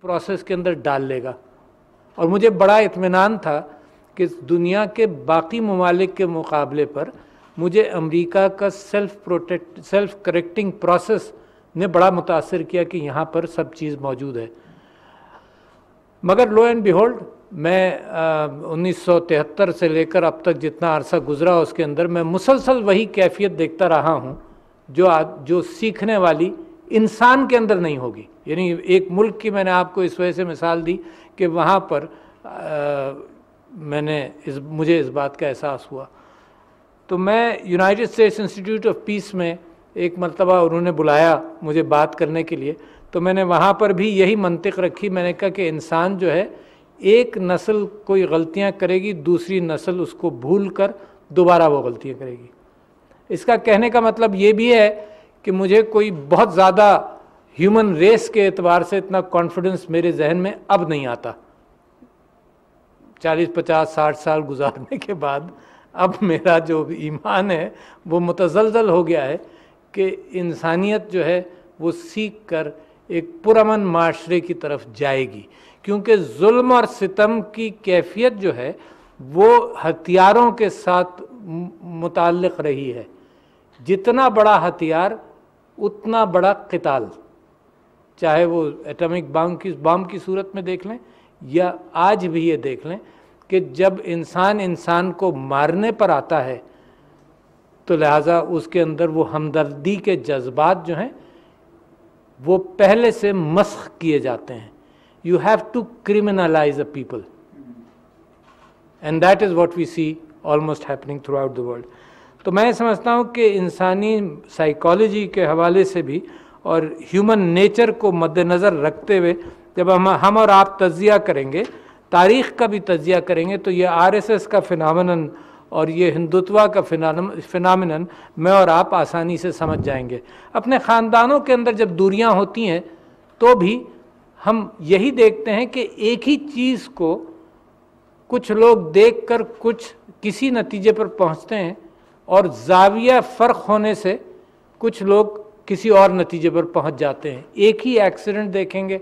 Process के अंदर डाल लेगा। और मुझे बड़ा इत्मीनान था कि दुनिया के बाकी ममालिक के मुकाबले पर मुझे अमेरिका का सेल्फ करेक्टिंग प्रोसेस ने बड़ा मुतासर किया कि यहाँ पर सब चीज़ मौजूद है। मगर लो एंड बिहोल्ड मैं 1973 से लेकर अब तक जितना अरसा गुजरा उसके अंदर मैं मुसलसल वही कैफियत देखता रहा हूँ जो सीखने वाली इंसान के अंदर नहीं होगी। यानी एक मुल्क की मैंने आपको इस वजह से मिसाल दी कि वहाँ पर मुझे इस बात का एहसास हुआ। तो मैं United states institute of peace में एक मरतबा उन्होंने बुलाया मुझे बात करने के लिए, तो मैंने वहाँ पर भी यही मंतिक रखी। मैंने कहा कि इंसान जो है, एक नस्ल कोई गलतियाँ करेगी, दूसरी नस्ल उसको भूल कर दोबारा वो गलतियाँ करेगी। इसका कहने का मतलब ये भी है कि मुझे कोई बहुत ज़्यादा ह्यूमन रेस के एतबार से इतना कॉन्फिडेंस मेरे जहन में अब नहीं आता। 40, 50, 60 साल गुजारने के बाद अब मेरा जो ईमान है वो मुतज़लज़ल हो गया है कि इंसानियत जो है वो सीख कर एक पुरअमन माशरे की तरफ जाएगी, क्योंकि जुल्म और सितम की कैफियत जो है वो हथियारों के साथ मुताल्लिक़ रही है। जितना बड़ा हथियार उतना बड़ा क़िताल, चाहे वो एटॉमिक बम की सूरत में देख लें या आज भी ये देख लें कि जब इंसान को मारने पर आता है तो लिहाजा उसके अंदर वो हमदर्दी के जज्बात जो हैं वो पहले से मस्ख किए जाते हैं। You have to criminalize a people and that is what we see almost happening throughout the world. तो मैं समझता हूँ कि इंसानी साइकोलॉजी के हवाले से भी और ह्यूमन नेचर को मद्देनज़र रखते हुए जब हम और आप तज्जिया करेंगे, तारीख़ का भी तज्जिया करेंगे, तो ये आरएसएस का फिनामिनन और ये हिंदुत्वा का फिनामिनन मैं और आप आसानी से समझ जाएंगे। अपने ख़ानदानों के अंदर जब दूरियां होती हैं तो भी हम यही देखते हैं कि एक ही चीज़ को कुछ लोग देखकर किसी नतीजे पर पहुंचते हैं और ज़ाविया फ़र्क होने से कुछ लोग किसी और नतीजे पर पहुंच जाते हैं। एक ही एक्सीडेंट देखेंगे,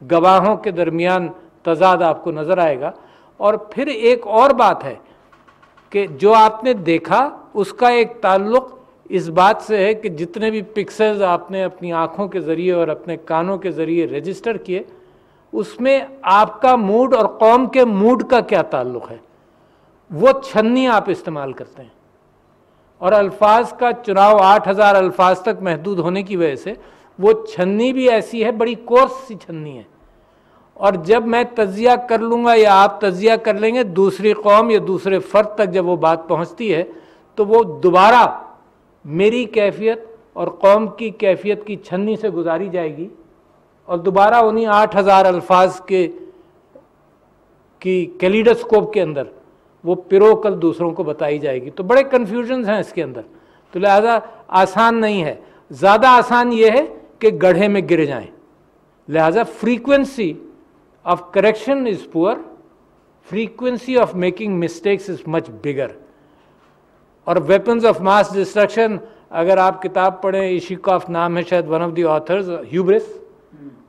गवाहों के दरमियान तज़ाद आपको नज़र आएगा। और फिर एक और बात है कि जो आपने देखा उसका एक ताल्लुक़ इस बात से है कि जितने भी पिक्सेल्स आपने अपनी आँखों के ज़रिए और अपने कानों के ज़रिए रजिस्टर किए, उसमें आपका मूड और कौम के मूड का क्या ताल्लुक़ है, वो छन्नी आप इस्तेमाल करते हैं। और अल्फाज का चुनाव 8000 अल्फाज तक महदूद होने की वजह से वो छन्नी भी ऐसी है, बड़ी कोर्स सी छन्नी है। और जब मैं तज्जिया कर लूँगा या आप तज्जिया कर लेंगे, दूसरी कौम या दूसरे फ़र्द तक जब वो बात पहुँचती है तो वो दोबारा मेरी कैफियत और कौम की कैफियत की छन्नी से गुजारी जाएगी और दोबारा उन्हीं 8000 अल्फाज की कैलिडोस्कोप के अंदर वो पिरोकल दूसरों को बताई जाएगी। तो बड़े कन्फ्यूजन्स हैं इसके अंदर। तो लिहाजा आसान नहीं है। ज़्यादा आसान ये है कि गड्ढे में गिर जाएं। लिहाजा frequency of correction is poor, frequency of making mistakes is much bigger. और weapons of mass destruction, अगर आप किताब पढ़ें, इशिकॉफ नाम है शायद one of the author's, hubris,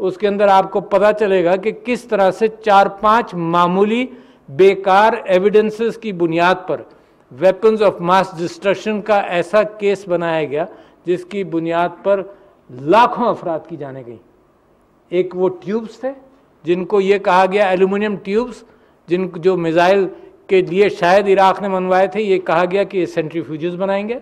उसके अंदर आपको पता चलेगा कि किस तरह से 4-5 मामूली बेकार एविडेंसेस की बुनियाद पर weapons of mass destruction का ऐसा केस बनाया गया जिसकी बुनियाद पर लाखों अफराद की जाने गई। एक वो ट्यूब्स थे जिनको ये कहा गया, एल्यूमिनियम ट्यूब्स, जो मिसाइल के लिए शायद इराक़ ने मनवाए थे, ये कहा गया कि ये सेंट्रीफ्यूजेस बनाएंगे,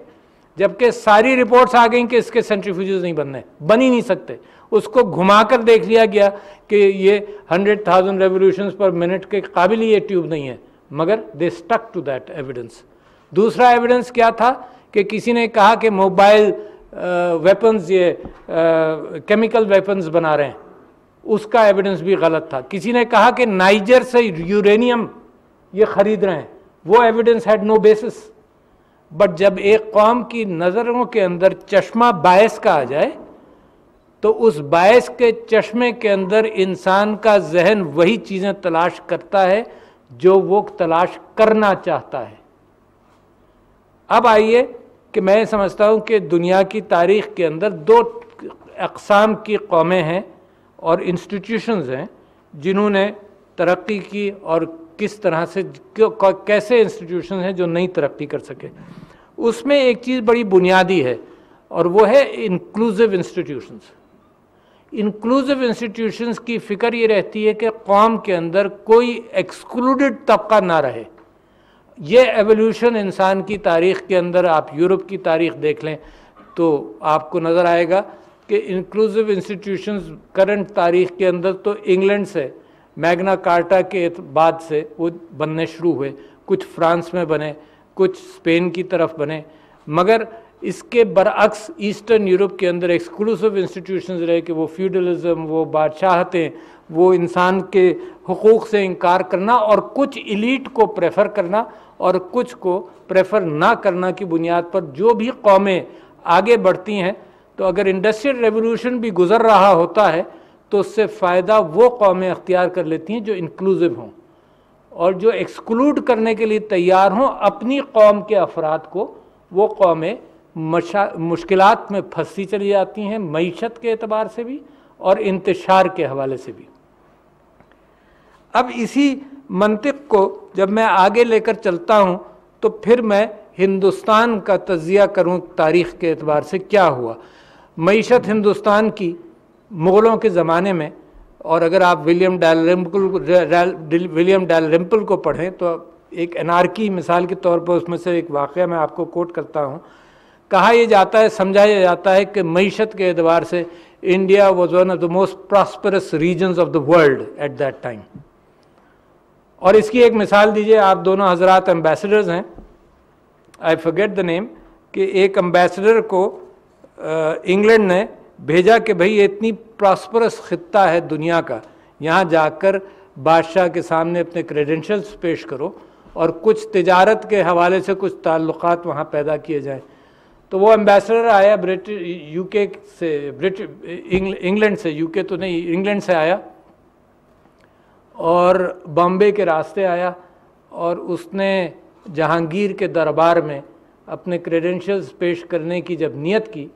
जबकि सारी रिपोर्ट्स आ गई कि इसके सेंट्रीफ्यूजेस नहीं बनने, बन ही नहीं सकते। उसको घुमाकर देख लिया गया कि ये 100,000 रेवोल्यूशंस पर मिनट के काबिल ये ट्यूब नहीं है, मगर they stuck to that evidence. दूसरा एविडेंस क्या था कि किसी ने कहा कि मोबाइल वेपन्स, ये केमिकल वेपन्स बना रहे हैं, उसका एविडेंस भी गलत था। किसी ने कहा कि नाइजर से यूरेनियम ये खरीद रहे हैं, वो evidence had no basis. But जब एक कौम की नज़रों के अंदर चश्मा बायस का आ जाए तो उस बायस के चश्मे के अंदर इंसान का जहन वही चीज़ें तलाश करता है जो वो तलाश करना चाहता है। अब आइए कि मैं समझता हूँ कि दुनिया की तारीख़ के अंदर 2 अक़साम की कौमें हैं और इंस्टीट्यूशंस हैं। जिन्होंने तरक्की की और किस तरह से कैसे इंस्टीट्यूशन हैं जो नई तरक्की कर सके। उसमें एक चीज़ बड़ी बुनियादी है और वो है इंक्लूसिव इंस्टीट्यूशंस। इंक्लूसिव इंस्टीट्यूशंस की फ़िक्र ये रहती है कि कौम के अंदर कोई एक्सक्लूडेड तबका ना रहे। ये एवोल्यूशन इंसान की तारीख़ के अंदर, आप यूरोप की तारीख़ देख लें तो आपको नज़र आएगा कि इंक्लूसिव इंस्टीट्यूशंस करंट तारीख़ के अंदर तो इंग्लैंड से मैग्ना कार्टा के बाद से वो बनने शुरू हुए, कुछ फ्रांस में बने, कुछ स्पेन की तरफ बने, मगर इसके बरअक्स ईस्टर्न यूरोप के अंदर एक्सक्लूसिव इंस्टीट्यूशंस रहे कि वो फ्यूडलिज्म, वो बादशाहतें, वो इंसान के हुकूक से इनकार करना और कुछ इलीट को प्रेफर करना और कुछ को प्रेफर ना करना की बुनियाद पर जो भी कौमें आगे बढ़ती हैं। तो अगर इंडस्ट्रियल रेवोल्यूशन भी गुजर रहा होता है तो उससे फ़ायदा वो कौमें अख्तियार कर लेती हैं जो इंक्लूसिव हों, और जो एक्सक्लूड करने के लिए तैयार हों अपनी कौम के अफराद को, वो कौमें मुश्किलात में फंसी चली जाती हैं, मईशत के एतबार से भी और इंतशार के हवाले से भी। अब इसी मंतिक को जब मैं आगे लेकर चलता हूँ तो फिर मैं हिंदुस्तान का तज़िया करूँ तारीख़ के एतबार से क्या हुआ। मईशत हिंदुस्तान की मुग़लों के ज़माने में, और अगर आप विलियम डैलरिम्पल को पढ़ें तो एक एनार्की मिसाल के तौर पर उसमें से एक वाक़या मैं आपको कोट करता हूँ। कहा यह जाता है, समझाया जाता है कि मईशत के एतबार से India was one of the most prosperous regions of the world at that time. और इसकी एक मिसाल दीजिए, आप दोनों हजरात एम्बेसडर्स हैं, आई फॉरगेट द नेम, कि एक एम्बेसडर को इंग्लैंड ने भेजा कि भाई ये इतनी प्रॉस्परस खित्ता है दुनिया का, यहाँ जाकर बादशाह के सामने अपने क्रेडेंशियल्स पेश करो और कुछ तिजारत के हवाले से कुछ ताल्लुकात वहाँ पैदा किए जाएँ। तो वो एम्बेसडर आया यूके से, इंग्लैंड से, यूके तो नहीं, इंग्लैंड से आया और बॉम्बे के रास्ते आया और उसने जहांगीर के दरबार में अपने क्रेडेंशियल्स पेश करने की जब नियत की,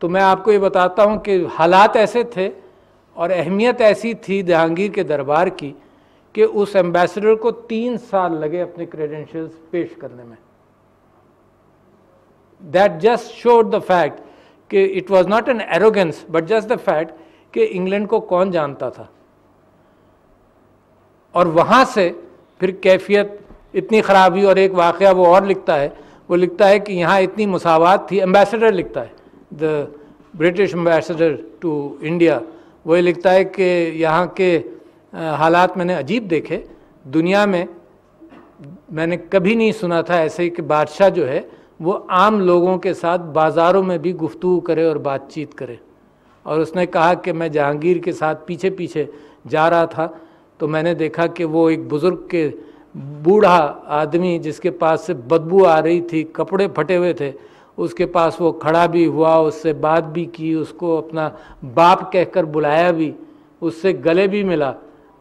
तो मैं आपको ये बताता हूँ कि हालात ऐसे थे और अहमियत ऐसी थी जहांगीर के दरबार की कि उस एम्बेसडर को 3 साल लगे अपने क्रेडेंशियल्स पेश करने में। That just showed the fact कि it was not an arrogance but just the fact कि इंग्लैंड को कौन जानता था। और वहाँ से फिर कैफियत इतनी ख़राब हुई। और एक वाक़या वो और लिखता है, वो लिखता है कि यहाँ इतनी मुसावात थी, एम्बेसडर लिखता है, the British ambassador to India, वो लिखता है कि यहाँ के हालात मैंने अजीब देखे, दुनिया में मैंने कभी नहीं सुना था ऐसे ही कि बादशाह जो है वो आम लोगों के साथ बाज़ारों में भी गुफ्तगू करे और बातचीत करे। और उसने कहा कि मैं जहांगीर के साथ पीछे पीछे जा रहा था तो मैंने देखा कि वो एक बुज़ुर्ग के बूढ़ा आदमी जिसके पास से बदबू आ रही थी, कपड़े फटे हुए थे, उसके पास वो खड़ा भी हुआ, उससे बात भी की, उसको अपना बाप कहकर बुलाया भी, उससे गले भी मिला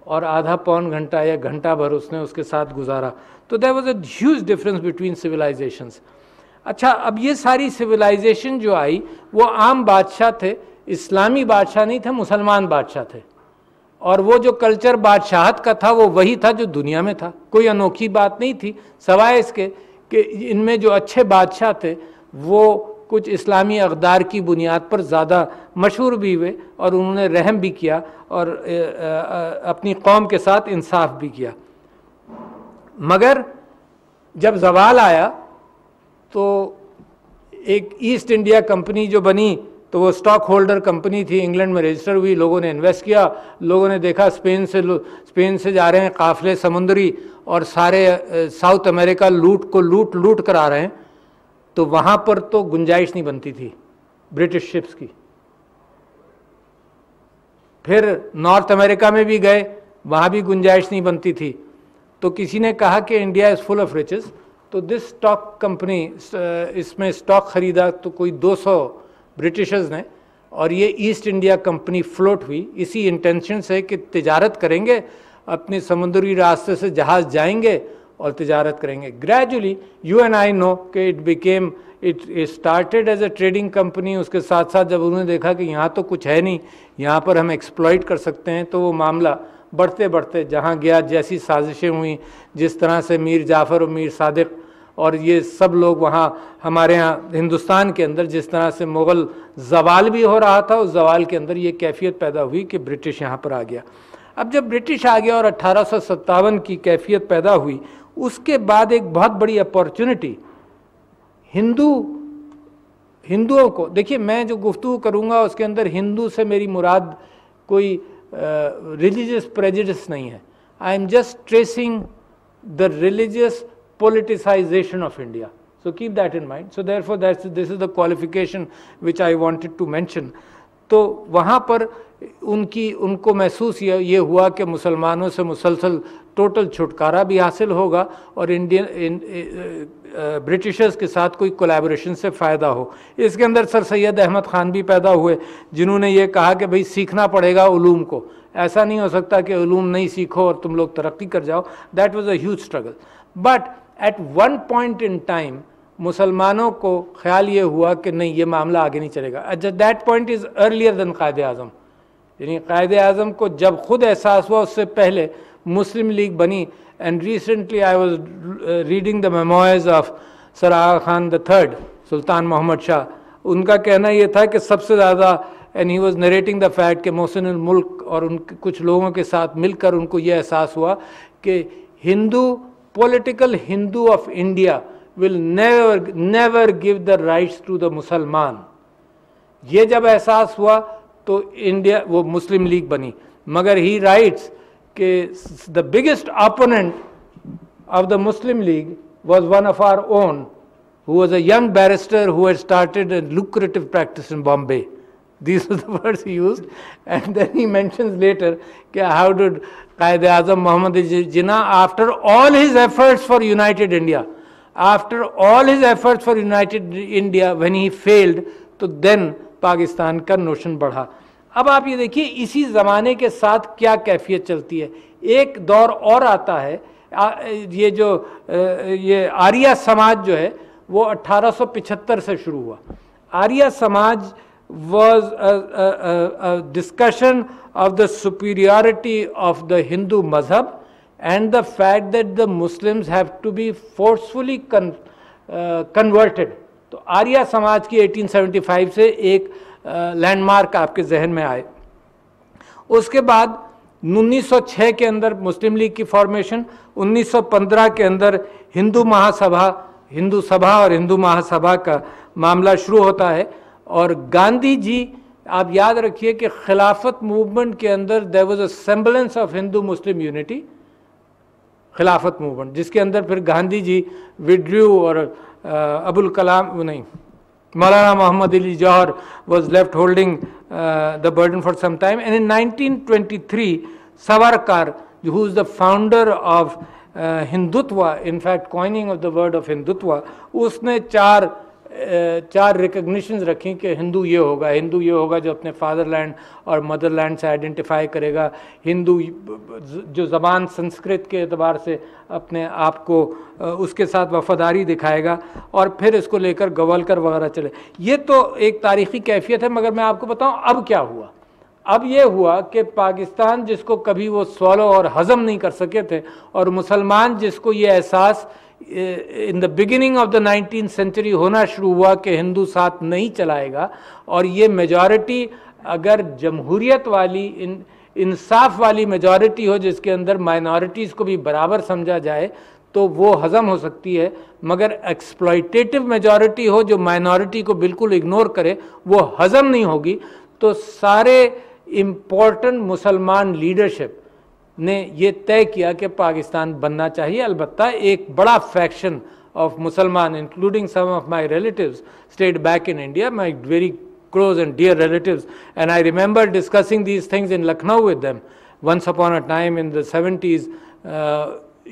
और आधा पौन घंटा या घंटा भर उसने उसके साथ गुजारा। तो there was a huge difference between civilizations. अच्छा, अब ये सारी सिविलाइजेशन जो आई वो आम बादशाह थे, इस्लामी बादशाह नहीं थे, मुसलमान बादशाह थे। और वो जो कल्चर बादशाहत का था वो वही था जो दुनिया में था, कोई अनोखी बात नहीं थी, सवाए इसके कि इनमें जो अच्छे बादशाह थे वो कुछ इस्लामी अक़दार की बुनियाद पर ज़्यादा मशहूर भी हुए और उन्होंने रहम भी किया और अपनी कौम के साथ इंसाफ भी किया। मगर जब ज़वाल आया तो एक ईस्ट इंडिया कंपनी जो बनी तो वो स्टॉक होल्डर कंपनी थी, इंग्लैंड में रजिस्टर हुई, लोगों ने इन्वेस्ट किया, लोगों ने देखा स्पेन से जा रहे हैं काफ़िले समुद्री और सारे साउथ अमेरिका लूट कर आ रहे हैं, तो वहाँ पर तो गुंजाइश नहीं बनती थी ब्रिटिश शिप्स की। फिर नॉर्थ अमेरिका में भी गए, वहाँ भी गुंजाइश नहीं बनती थी। तो किसी ने कहा कि India is full of riches, तो दिस स्टॉक कंपनी, इसमें स्टॉक ख़रीदा तो कोई 200 ब्रिटिशर्स ने, और ये ईस्ट इंडिया कंपनी फ्लोट हुई इसी इंटेंशन से कि तिजारत करेंगे, अपने समुद्री रास्ते से जहाज़ जाएंगे और तिजारत करेंगे। Gradually you and I know कि it started as a trading company, उसके साथ साथ जब उन्होंने देखा कि यहाँ तो कुछ है नहीं, यहाँ पर हम एक्सप्लॉइट कर सकते हैं, तो वो मामला बढ़ते बढ़ते जहाँ गया, जैसी साजिशें हुई, जिस तरह से मीर जाफ़र और मीर सादिक और ये सब लोग वहाँ हमारे यहाँ हिंदुस्तान के अंदर जिस तरह से मुग़ल ज़वाल भी हो रहा था, उस ज़वाल के अंदर ये कैफियत पैदा हुई कि ब्रिटिश यहाँ पर आ गया। अब जब ब्रिटिश आ गया और 1857 की कैफियत पैदा हुई, उसके बाद एक बहुत बड़ी अपॉर्चुनिटी हिंदुओं को, देखिए मैं जो गुफ्तगू करूँगा उसके अंदर हिंदू से मेरी मुराद कोई रिलीजियस प्रेजुडिस नहीं है। I am just tracing the religious politicization of India. So keep that in mind. So therefore this is the qualification which I wanted to mention. तो वहाँ पर उनको महसूस ये हुआ कि मुसलमानों से मुसलसल टोटल छुटकारा भी हासिल होगा और ब्रिटिशर्स के साथ कोई कोलैबोरेशन से फ़ायदा हो। इसके अंदर सर सैयद अहमद ख़ान भी पैदा हुए, जिन्होंने ये कहा कि भाई सीखना पड़ेगा उलूम को, ऐसा नहीं हो सकता कि उलूम नहीं सीखो और तुम लोग तरक्की कर जाओ। That was a huge struggle, but at one point in time मुसलमानों को ख्याल ये हुआ कि नहीं, ये मामला आगे नहीं चलेगा। That point is earlier than Quaid-e Azam, यानी कायदे आज़म को जब खुद एहसास हुआ, उससे पहले मुस्लिम लीग बनी। And recently I was reading the memoirs of sir Aga Khan the third, Sultan Mohammed Shah. उनका कहना ये था कि सबसे ज़्यादा, and he was narrating the fact कि मोहसिन उल मुल्क और उनके कुछ लोगों के साथ मिलकर उनको ये एहसास हुआ कि political Hindu of India will never give the rights to the मुसलमान। ये जब एहसास हुआ तो इंडिया वो मुस्लिम लीग बनी। मगर ही राइट्स कि the biggest opponent of the Muslim League was one of our own, who was a young barrister who had started a lucrative practice in Bombay. These are the words he used. And then he mentions later how did Quaid-e-Azam Muhammad Jinnah, after all his efforts for united India, when he failed, तो then Pakistan का notion बढ़ा। अब आप ये देखिए इसी ज़माने के साथ क्या कैफियत चलती है। एक दौर और आता है, ये आर्या समाज जो है वो 1875 से शुरू हुआ। आर्या समाज was a discussion of the superiority of the Hindu madhab and the fact that the Muslims have to be forcefully converted. तो आर्या समाज की 1875 से एक लैंडमार्क आपके जहन में आए। उसके बाद 1906 के अंदर मुस्लिम लीग की फॉर्मेशन, 1915 के अंदर हिंदू सभा और हिंदू महासभा का मामला शुरू होता है। और गांधी जी, आप याद रखिए कि खिलाफत मूवमेंट के अंदर there was a semblance of Hindu Muslim unity, Khilafat movement, जिसके अंदर फिर गांधी जी विड्रू और अबुल कलाम नहीं, मौलाना मोहम्मद अली जौहर was left holding the burden for some time. And in 1923, Savarkar, who is the founder of Hindutva, in fact coining of the word of Hindutva, उसने चार recognitions रखी कि हिंदू ये होगा जो अपने फादरलैंड और मदरलैंड से आइडेंटिफाई करेगा, हिंदू जो ज़बान संस्कृत के एतबार से अपने आप को उसके साथ वफादारी दिखाएगा, और फिर इसको लेकर गवलकर वगैरह चले। ये तो एक तारीख़ी कैफियत है। मगर मैं आपको बताऊं अब क्या हुआ। अब ये हुआ कि पाकिस्तान जिसको कभी वो स्वॉलो और हज़म नहीं कर सके थे, और मुसलमान जिसको ये एहसास in the beginning of the 19th century होना शुरू हुआ कि हिंदू साथ नहीं चलाएगा, और ये मेजॉरिटी अगर जमहूरियत वाली इंसाफ वाली मेजॉरिटी हो जिसके अंदर माइनॉरिटीज़ को भी बराबर समझा जाए तो वो हज़म हो सकती है। मगर एक्सप्लॉइटेटिव मेजॉरिटी हो जो माइनॉरिटी को बिल्कुल इग्नोर करे, वो हज़म नहीं होगी। तो सारे इम्पोर्टेंट मुसलमान लीडरशिप ने ये तय किया कि पाकिस्तान बनना चाहिए। अलबत्ता एक बड़ा फैक्शन ऑफ मुसलमान, including some of my relatives, stayed back in India, my very close and dear relatives, and I remember discussing these things in Lucknow with them once upon a time in the 70s,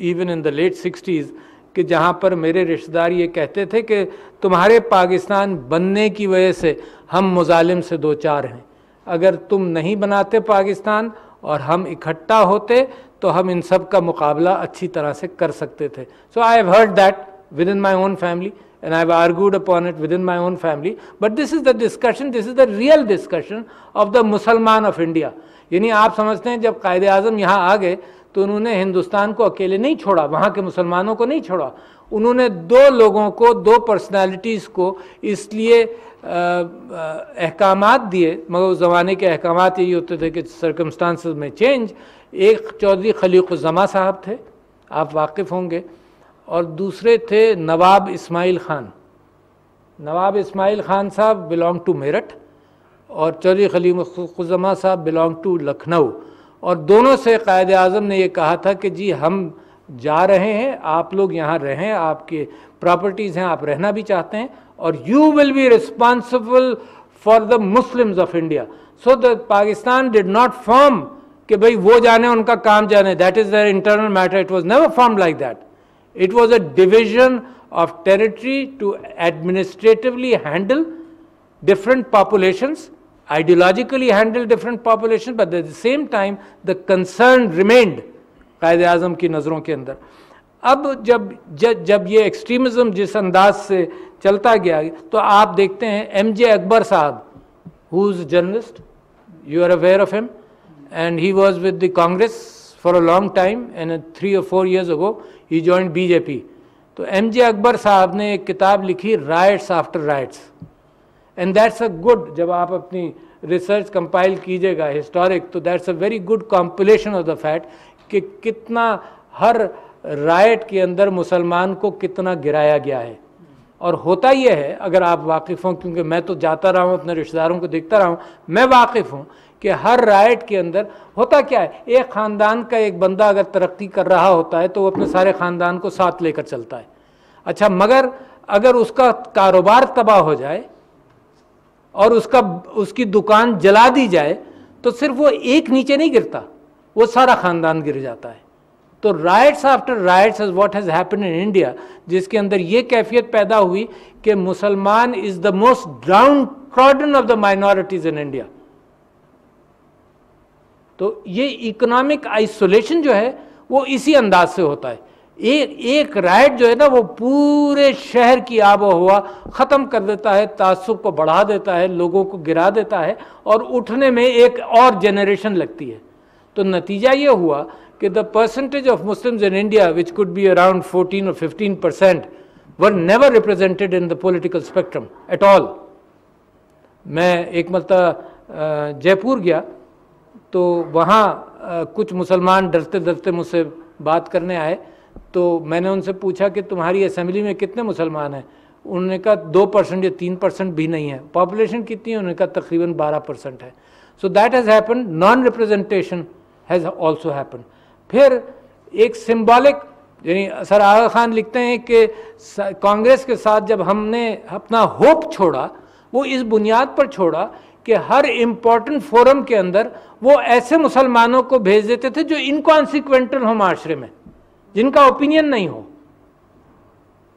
even in the late 60s, कि जहाँ पर मेरे रिश्तेदार ये कहते थे कि तुम्हारे पाकिस्तान बनने की वजह से हम मुजालिम से दो चार हैं, अगर तुम नहीं बनाते पाकिस्तान और हम इकट्ठा होते तो हम इन सब का मुकाबला अच्छी तरह से कर सकते थे। So I have heard that within my own family, and I've argued upon it within my own family, but this is the discussion, this is the real discussion of the Mussalman of India. यानी आप समझते हैं जब कायदे आज़म यहाँ आ गए तो उन्होंने हिंदुस्तान को अकेले नहीं छोड़ा, वहाँ के मुसलमानों को नहीं छोड़ा, उन्होंने दो लोगों को, दो पर्सनालिटीज़ को इसलिए अहकामात दिए, मगर उस ज़माने के अहकामात यही होते थे कि सर्कमस्टांसेस में चेंज। एक चौधरी खलीक़ुज़्ज़मा साहब थे, आप वाकिफ़ होंगे, और दूसरे थे नवाब इस्माइल ख़ान। नवाब इस्माइल ख़ान साहब बिलोंग टू मेरठ और चौधरी खलीक़ुज़्ज़मा साहब बिलोंग टू लखनऊ, और दोनों से कायदे आज़म ने ये कहा था कि जी हम जा रहे हैं, आप लोग यहाँ रहें, आपके प्रॉपर्टीज़ हैं, आप रहना भी चाहते हैं, और you will be responsible for the Muslims of India. So the Pakistan did not form कि भाई वो जाने, उनका काम जाने, that is their internal matter, it was never form like that. It was a division of territory to administratively handle different populations, ideologically handle different populations, but at the same time the concern remained कायदे आज़म की नज़रों के अंदर। अब जब ये extremism जिस अंदाज से चलता गया तो आप देखते हैं MJ अकबर साहब, who is a journalist, you are aware of him, and he was with the Congress for a long time, and 3 or 4 years ago he joined BJP। तो MJ अकबर साहब ने एक किताब लिखी, rights after rights, and that's a good, जब आप अपनी research compile कीजिएगा हिस्टोरिक, तो that's a very good compilation of the fact कि कितना हर राइट के अंदर मुसलमान को कितना गिराया गया है। और होता यह है, अगर आप वाकिफ़ हों, क्योंकि मैं तो जाता रहा हूँ, अपने रिश्तेदारों को देखता रहा हूँ, मैं वाकिफ़ हूँ कि हर राइट के अंदर होता क्या है, एक ख़ानदान का एक बंदा अगर तरक्की कर रहा होता है तो वो अपने सारे ख़ानदान को साथ लेकर चलता है। अच्छा, मगर अगर उसका कारोबार तबाह हो जाए और उसकी दुकान जला दी जाए तो सिर्फ वो एक नीचे नहीं गिरता, वो सारा ख़ानदान गिर जाता है। तो rights after rights is what has happened in India, जिसके अंदर ये कैफियत पैदा हुई कि मुसलमान is the most down trodden of the minorities in India. तो ये इकोनॉमिक आइसोलेशन जो है वो इसी अंदाज से होता है। एक राइट जो है ना, वो पूरे शहर की आबो हवा ख़त्म कर देता है, तासुब को बढ़ा देता है, लोगों को गिरा देता है, और उठने में एक और जनरेशन लगती है। तो नतीजा ये हुआ कि the percentage of Muslims in India which could be around 14 or 15% were never represented in the political spectrum at all. मैं एक मरतबा जयपुर गया तो वहाँ कुछ मुसलमान डरते डरते मुझसे बात करने आए, तो मैंने उनसे पूछा कि तुम्हारी असेंबली में कितने मुसलमान हैं? उन्होंने कहा 2% या 3% भी नहीं है। पॉपुलेशन कितनी है? उन्होंने कहा तकरीबन 12% है। So that has happen, non representation has also happen. फिर एक सिम्बॉलिक, यानी सर आगा खान लिखते हैं कि कांग्रेस के साथ जब हमने अपना होप छोड़ा, वो इस बुनियाद पर छोड़ा कि हर इम्पोर्टेंट फोरम के अंदर वो ऐसे मुसलमानों को भेज देते थे जो इनकॉन्सिक्वेंटल हो माशरे में, जिनका ओपिनियन नहीं हो।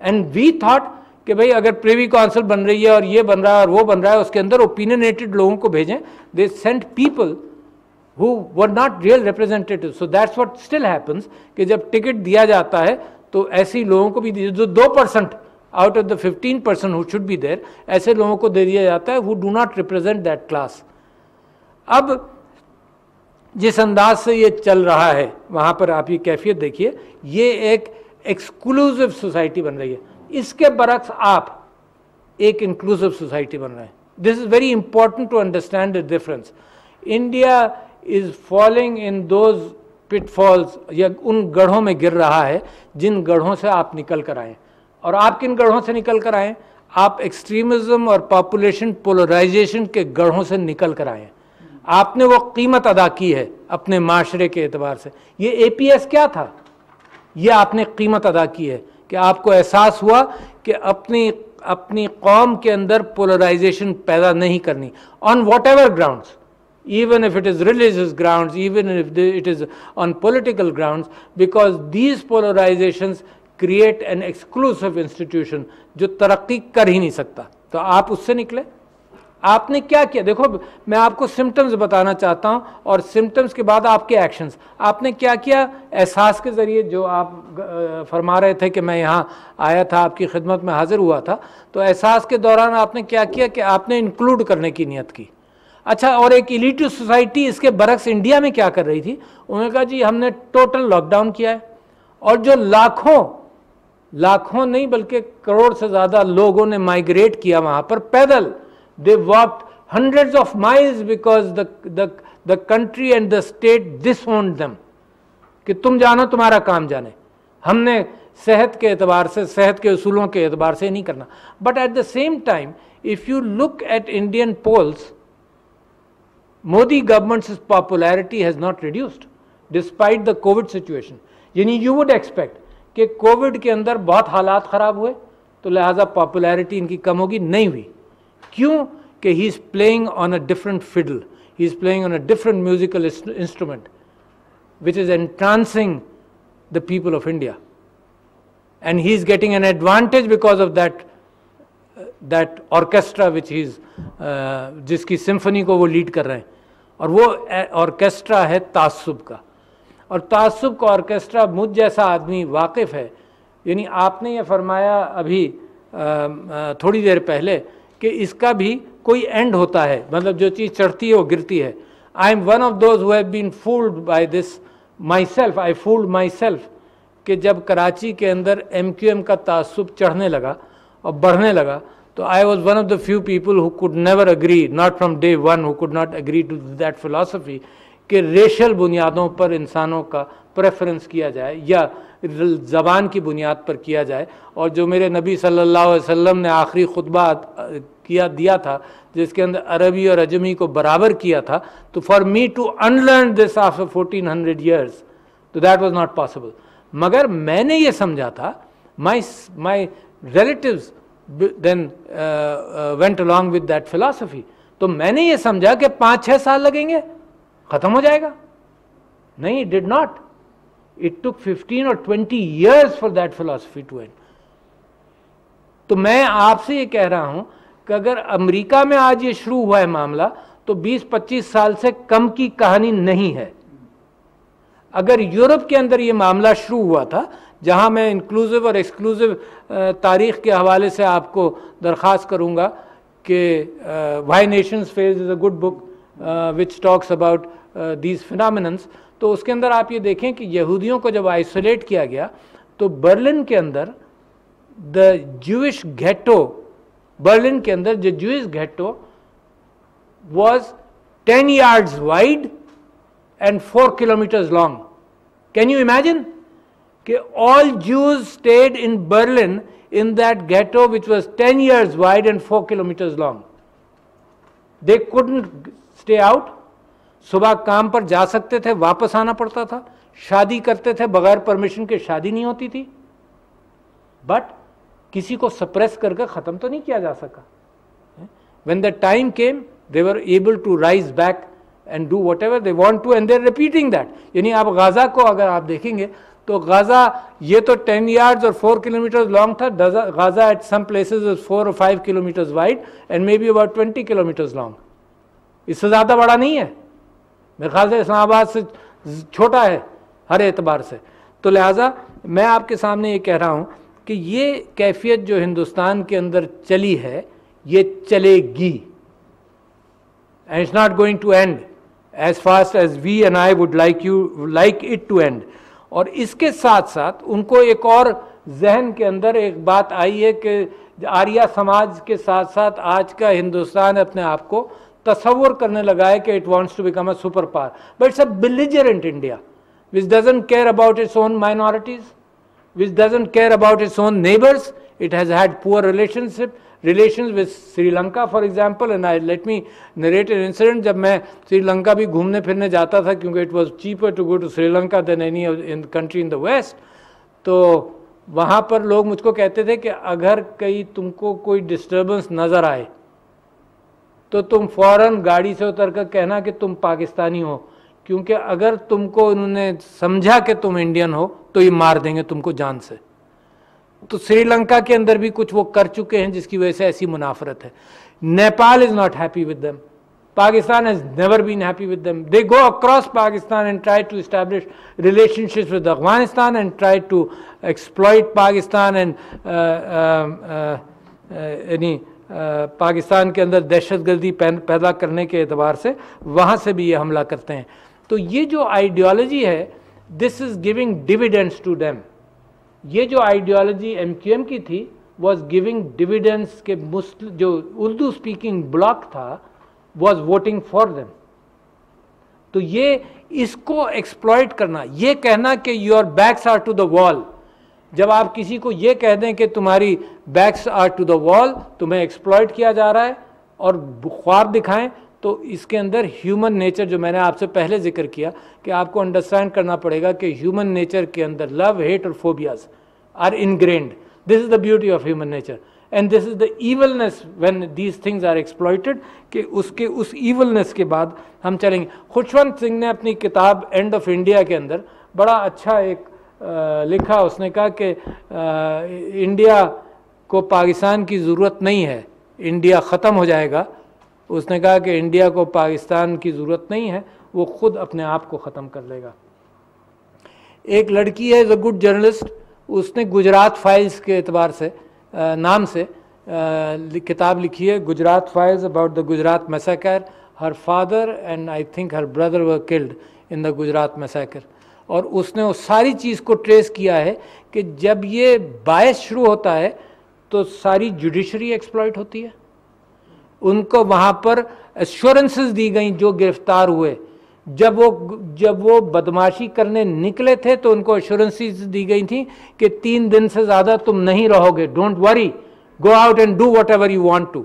एंड वी थॉट कि भाई अगर प्रिवी काउंसिल बन रही है और ये बन रहा है और वो बन रहा है, उसके अंदर ओपिनियनेटेड लोगों को भेजें। They sent people who were not real representatives. So that's what still happens कि जब टिकट दिया जाता है तो ऐसे लोगों को भी, जो 2% out of the 15% who should be there, ऐसे लोगों को दे दिया जाता है who do not represent that class। अब जिस अंदाज से ये चल रहा है वहाँ पर आप ये कैफियत देखिए, ये एक एक्सक्लूसिव सोसाइटी बन रही है। इसके बरक्स आप एक इंक्लूसिव सोसाइटी बन रहे हैं। This is very important to understand the difference. India is falling in those pitfalls, या उन गढ़ों में गिर रहा है जिन गढ़ों से आप निकल कर आए। और आप किन गढ़ों से निकल कर आए? आप एक्सट्रीमिज़म और पॉपुलेशन पोलराइजेशन के गढ़ों से निकल कर आए। आपने वो कीमत अदा की है अपने माशरे के एतबार से। ये APS क्या था? ये आपने कीमत अदा की है कि आपको एहसास हुआ कि अपनी कौम के अंदर पोलराइजेशन पैदा नहीं करनी, on what ever grounds, even if it is religious grounds, even if it is on political grounds, because these polarizations create an exclusive institution जो तरक्की कर ही नहीं सकता। तो आप उससे निकले। आपने क्या किया? देखो मैं आपको सिम्टम्स बताना चाहता हूं और सिम्टम्स के बाद आपके एक्शंस। आपने क्या किया? एहसास के ज़रिए, जो आप फरमा रहे थे कि मैं यहाँ आया था, आपकी खिदमत में हाजिर हुआ था, तो एहसास के दौरान आपने क्या किया कि आपने इंक्लूड करने की नियत की। अच्छा, और एक इलीटिव सोसाइटी इसके बरक्स इंडिया में क्या कर रही थी? उन्होंने कहा जी हमने टोटल लॉकडाउन किया है, और जो लाखों नहीं बल्कि करोड़ से ज़्यादा लोगों ने माइग्रेट किया वहाँ पर पैदल। They walked hundreds of miles because the country and the state disowned them, कि तुम जानो, तुम्हारा काम जाने, हमने सेहत के एतबार से, सेहत के उसूलों के एतबार से नहीं करना। But at the same time if you look at Indian polls, Modi government's popularity has not reduced despite the covid situation. यानी यू वुड एक्सपेक्ट कि कोविड के अंदर बहुत हालात खराब हुए तो लिहाजा पॉपुलैरिटी इनकी कम होगी, नहीं हुई। क्यों? कि he is playing on a different fiddle, he is playing on a different musical instrument which is entrancing the people of India, and he is getting an advantage because of that orchestra which he is जिसकी symphony को वो lead कर रहे हैं, और वो orchestra है तासुब का। और तासुब का ऑर्केस्ट्रा मुझ जैसा आदमी वाकिफ है। यानी आपने ये फरमाया अभी थोड़ी देर पहले कि इसका भी कोई एंड होता है, मतलब जो चीज़ चढ़ती है वो गिरती है। I am one of those who have been fooled by this my fooled myself, कि जब कराची के अंदर MQM का तासुब चढ़ने लगा और बढ़ने लगा, तो I was one of the few people who could never agree, not from day one, who could not agree to that philosophy कि रेशल बुनियादों पर इंसानों का प्रेफरेंस किया जाए या ज़बान की बुनियाद पर किया जाए। और जो मेरे नबी सल्लल्लाहु अलैहि वसल्लम ने आखिरी खुतबा दिया था जिसके अंदर अरबी और अजमी को बराबर किया था, तो for me to unlearn this after 1400 years, तो दैट वाज नॉट पॉसिबल। मगर मैंने ये समझा था, my relatives then went along with that philosophy, तो मैंने ये समझा कि 5-6 साल लगेंगे, ख़त्म हो जाएगा। नहीं, it did not. It took 15 और 20 years for that philosophy to end. तो मैं आपसे ये कह रहा हूं कि अगर अमेरिका में आज ये शुरू हुआ है मामला, तो 20-25 साल से कम की कहानी नहीं है। अगर यूरोप के अंदर ये मामला शुरू हुआ था, जहां मैं इंक्लूसिव और एक्सक्लूसिव तारीख के हवाले से आपको दरख्वास्त करूंगा कि why nations fails is a good book which talks about these phenomenons, तो उसके अंदर आप ये देखें कि यहूदियों को जब आइसोलेट किया गया, तो बर्लिन के अंदर द ज्यूइश घेटो, बर्लिन के अंदर जो Jewish ghetto was 10 yards wide and 4 kilometers long. Can you imagine? कि all Jews stayed in Berlin in that ghetto which was 10 years wide and 4 kilometers long. They couldn't stay out. सुबह काम पर जा सकते थे, वापस आना पड़ता था, शादी करते थे बगैर परमिशन के, शादी नहीं होती थी, बट किसी को सप्रेस करके ख़त्म तो नहीं किया जा सका। When the time came, they were able to rise back and do whatever they want to, and they're repeating that. यानी आप गाज़ा को अगर आप देखेंगे तो गाज़ा ये तो 10 yards और 4 kilometers long था, Gaza at some places is 4 or 5 kilometers wide and maybe about 20 kilometers long. इससे ज़्यादा बड़ा नहीं है, मेरे ख्याल से इस्लामाबाद से छोटा है हर एतबार से। तो लिहाजा मैं आपके सामने ये कह रहा हूँ कि ये कैफियत जो हिंदुस्तान के अंदर चली है, ये चलेगी, and it's not going to end as fast as we and I would like it to end. और इसके साथ साथ उनको एक और जहन के अंदर एक बात आई है कि आर्या समाज के साथ साथ आज का हिंदुस्तान अपने आप को तस्वुर करने लगा है कि it wants to become a super power, but it's a belligerent India which doesn't care about its own minorities, which doesn't care about its own neighbors. It has had poor relations with Sri Lanka, for example, and let me narrate an incident. जब मैं श्रीलंका भी घूमने फिरने जाता था, क्योंकि it was cheaper to go to Sri Lanka than any country in the West, तो वहाँ पर लोग मुझको कहते थे कि अगर कहीं तुमको कोई डिस्टर्बेंस नज़र आए तो तुम फ़ौरन गाड़ी से उतर कर कहना कि तुम पाकिस्तानी हो, क्योंकि अगर तुमको उन्होंने समझा कि तुम इंडियन हो तो ये मार देंगे तुमको जान से। तो श्रीलंका के अंदर भी कुछ वो कर चुके हैं जिसकी वजह से ऐसी मुनाफरत है। Nepal is not happy with them. Pakistan has never been happy with them. They go across Pakistan and try to establish relationships with Afghanistan and try to exploit Pakistan and Pakistan के अंदर दहशतगर्दी पैदा करने के एतबार से वहाँ से भी ये हमला करते हैं। तो ये जो आइडियोलॉजी है, this is giving dividends to them. ये जो आइडियोलॉजी MQM की थी वॉज गिविंग डिविडेंड्स के मुस्लिम जो उर्दू स्पीकिंग ब्लॉक था वॉज वोटिंग फॉर देम। तो ये इसको एक्सप्लॉइट करना, ये कहना कि your backs are to the wall, जब आप किसी को ये कह दें कि तुम्हारी backs are to the wall, तुम्हें एक्सप्लॉइट किया जा रहा है और ख्वाब दिखाएं, तो इसके अंदर ह्यूमन नेचर, जो मैंने आपसे पहले जिक्र किया कि आपको अंडरस्टैंड करना पड़ेगा कि ह्यूमन नेचर के अंदर लव, हेट और phobias are ingrained. This is the beauty of human nature and this is the evilness when these things are exploited, कि उसके उस ईवलनेस के बाद हम चलेंगे। खुशवंत सिंह ने अपनी किताब एंड ऑफ इंडिया के अंदर बड़ा अच्छा एक लिखा, उसने कहा कि इंडिया को पाकिस्तान की ज़रूरत नहीं है, इंडिया ख़त्म हो जाएगा। उसने कहा कि इंडिया को पाकिस्तान की ज़रूरत नहीं है, वो ख़ुद अपने आप को ख़त्म कर लेगा। एक लड़की है, इज़ अ गुड जर्नलिस्ट, उसने गुजरात फाइल्स के एतबार से नाम से किताब लिखी है, Gujarat files about the Gujarat massacre. Her father and I think her brother were killed in the Gujarat massacre. और उसने वो सारी चीज़ को ट्रेस किया है कि जब ये बायस शुरू होता है तो सारी जुडिशरी एक्सप्लॉइट होती है। उनको वहाँ पर एश्योरेंसेस दी गई जो गिरफ्तार हुए, जब वो बदमाशी करने निकले थे तो उनको एश्योरेंसेस दी गई थी कि 3 दिन से ज़्यादा तुम नहीं रहोगे, don't worry, go out and do whatever you want to.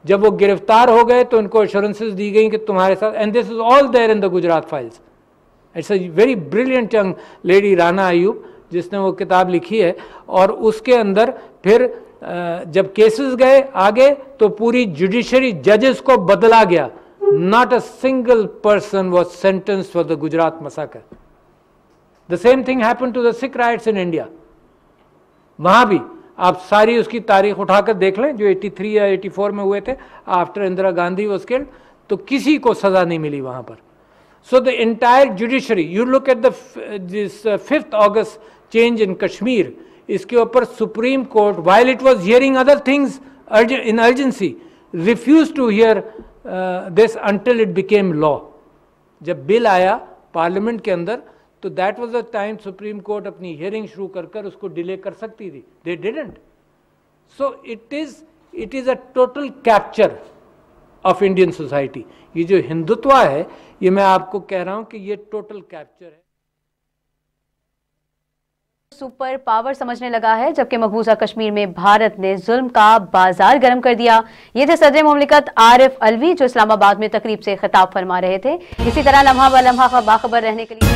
जब वो गिरफ्तार हो गए तो उनको एश्योरेंसेस दी गई कि तुम्हारे साथ, and this is all there in the Gujarat files. It's a very brilliant young lady Rana Ayyub जिसने वो किताब लिखी है। और उसके अंदर फिर जब केसेस गए आगे तो पूरी जुडिशरी जजेस को बदला गया। Not a single person was sentenced for the Gujarat massacre. The same thing happened to the Sikh riots in India. वहां भी आप सारी उसकी तारीख उठाकर देख लें जो 83 या 84 में हुए थे after Indira Gandhi was killed, तो किसी को सजा नहीं मिली वहां पर। So the entire judiciary, you look at this 5th August change in Kashmir, इसके ऊपर supreme court, while it was hearing other things in urgency, refused to hear this until it became law. जब bill आया parliament के अंदर तो that was the time supreme court अपनी hearing शुरू कर उसको डिले कर सकती थी। They didn't. So it is a total capture of Indian society. ये जो हिंदुत्व है, ये मैं आपको कह रहा हूं कि ये टोटल कैप्चर है। सुपर पावर समझने लगा है, जबकि मकबूजा कश्मीर में भारत ने जुल्म का बाजार गर्म कर दिया। ये थे सदर मुमलिकत आरिफ अलवी जो इस्लामाबाद में तकरीब से खिताब फरमा रहे थे। इसी तरह लम्हा ब लम्हा बाखबर रहने के लिए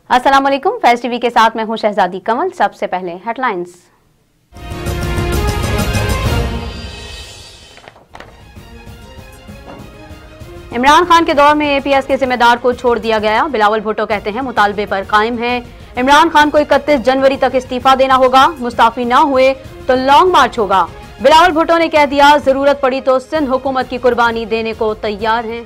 अस्सलाम वालेकुम। फैज़ टीवी के साथ मैं हूं शहजादी कमल। सबसे पहले हेडलाइंस। इमरान खान के दौर में APS के जिम्मेदार को छोड़ दिया गया। बिलावल भुट्टो कहते हैं मुतालबे पर कायम है। इमरान खान को 31 जनवरी तक इस्तीफा देना होगा, मुस्ताफी ना हुए तो लॉन्ग मार्च होगा। बिलावल भुट्टो ने कह दिया जरूरत पड़ी तो सिंध हुकूमत की कुर्बानी देने को तैयार हैं।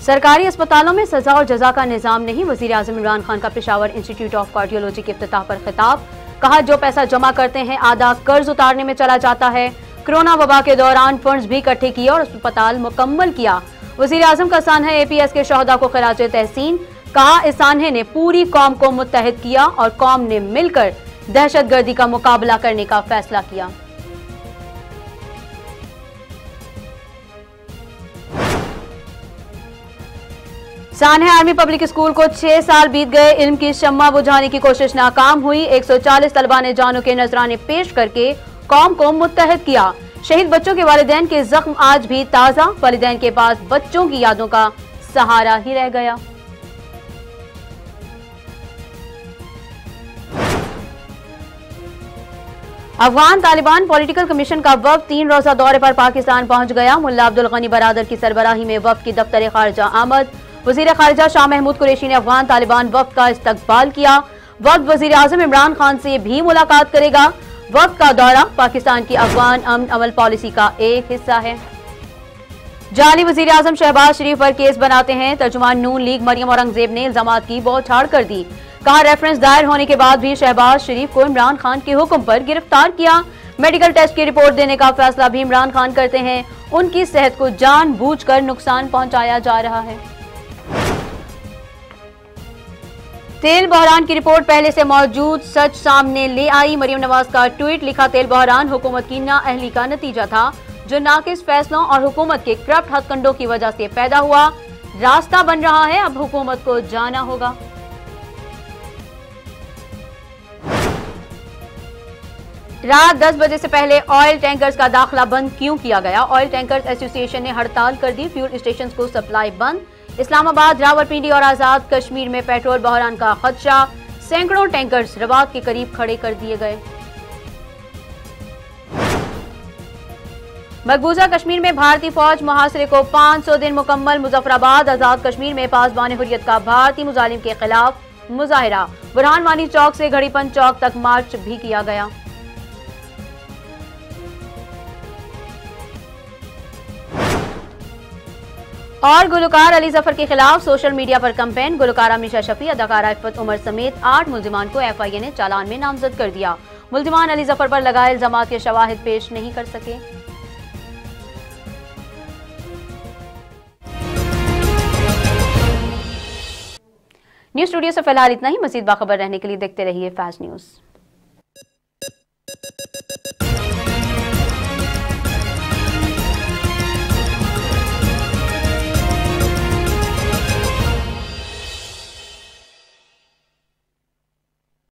सरकारी अस्पतालों में सजा और जजा का निजाम नहीं। वजीर आजम इमरान खान का पेशावर इंस्टीट्यूट ऑफ कार्डियोलॉजी के इफ्तिताह पर खिताब। कहा जो पैसा जमा करते हैं आधा कर्ज उतारने में चला जाता है। कोरोना वबा के दौरान फंड्स भी इकट्ठे किए और अस्पताल मुकम्मल किया। वजीर आजम का सानहा APS के शहदा को खराज तहसीन। कहा इस सानहे ने पूरी कौम को मुत्तहिद किया और कौम ने मिलकर दहशतगर्दी का मुकाबला करने का फैसला किया। सानहा आर्मी पब्लिक स्कूल को 6 साल बीत गए। इल्म की शम्मा बुझाने की कोशिश नाकाम हुई। 140 तलबा ने जानों के नजराने पेश करके कौम को मुत्तहिद किया। शहीद बच्चों के वालिदैन के जख्म आज भी ताजा, वालिदैन के पास बच्चों की यादों का सहारा ही रह गया। अफगान तालिबान पॉलिटिकल कमीशन का वफ्द 3 रोजा दौरे पर पाकिस्तान पहुंच गया। मुल्ला अब्दुल गनी बरादर की सरबराही में वफ्द की दफ्तर खारजा आमद। वजीर खारजा शाह महमूद कुरैशी ने अफगान तालिबान वफ्द का इस्तकबाल किया। वफ्द वजीर आजम इमरान खान से भी मुलाकात करेगा। वफ्द का दौरा पाकिस्तान की अफगान अमन अमल पॉलिसी का एक हिस्सा है। जाली वजीर आजम शहबाज शरीफ पर केस बनाते हैं। तर्जुमान नून लीग मरियम औरंगजेब ने इल्जामात की बौछार कर दी। कहा, रेफरेंस दायर होने के बाद भी शहबाज शरीफ को इमरान खान के हुक्म पर गिरफ्तार किया। मेडिकल टेस्ट की रिपोर्ट देने का फैसला भी इमरान खान करते हैं। उनकी सेहत को जानबूझकर नुकसान पहुंचाया जा रहा है। तेल बहरान की रिपोर्ट पहले से मौजूद सच सामने ले आई। मरियम नवाज का ट्वीट, लिखा, तेल बहरान हुकूमत की नाअहली का नतीजा था जो नाकिस फैसलों और हुकूमत के करप्ट हथकंडों की वजह से पैदा हुआ। रास्ता बन रहा है, अब हुकूमत को जाना होगा। रात 10 बजे से पहले ऑयल टैंकर्स का दाखिला बंद क्यों किया गया? ऑयल टैंकर्स एसोसिएशन ने हड़ताल कर दी। फ्यूल स्टेशन को सप्लाई बंद। इस्लामाबाद, रावलपिंडी और आजाद कश्मीर में पेट्रोल बहरान का खदशा। सैकड़ों टैंकर्स रबात के करीब खड़े कर दिए गए। मकबूजा कश्मीर में भारतीय फौज मुहासरे को 500 दिन मुकम्मल। मुजफ्फराबाद, आजाद कश्मीर में पासबान हुर्रियत का भारतीय मुजालिम के खिलाफ मुजाहिरा। बुरहान वानी चौक से घड़ीपन चौक तक मार्च भी किया गया। और गुलकार अली जफर के खिलाफ सोशल मीडिया पर कैंपेन। गुलकारा मिशा शफी, अदाकारा इफ्फत उमर समेत 8 मुल्जिमान को एफआईए ने चालान में नामजद कर दिया। मुल्जिमान अली जफर पर लगाए इल्जामात के शवाहिद पेश नहीं कर सके। न्यूज स्टूडियो से फिलहाल इतना ही। मजीद बाखबर रहने के लिए देखते रहिए फैज न्यूज।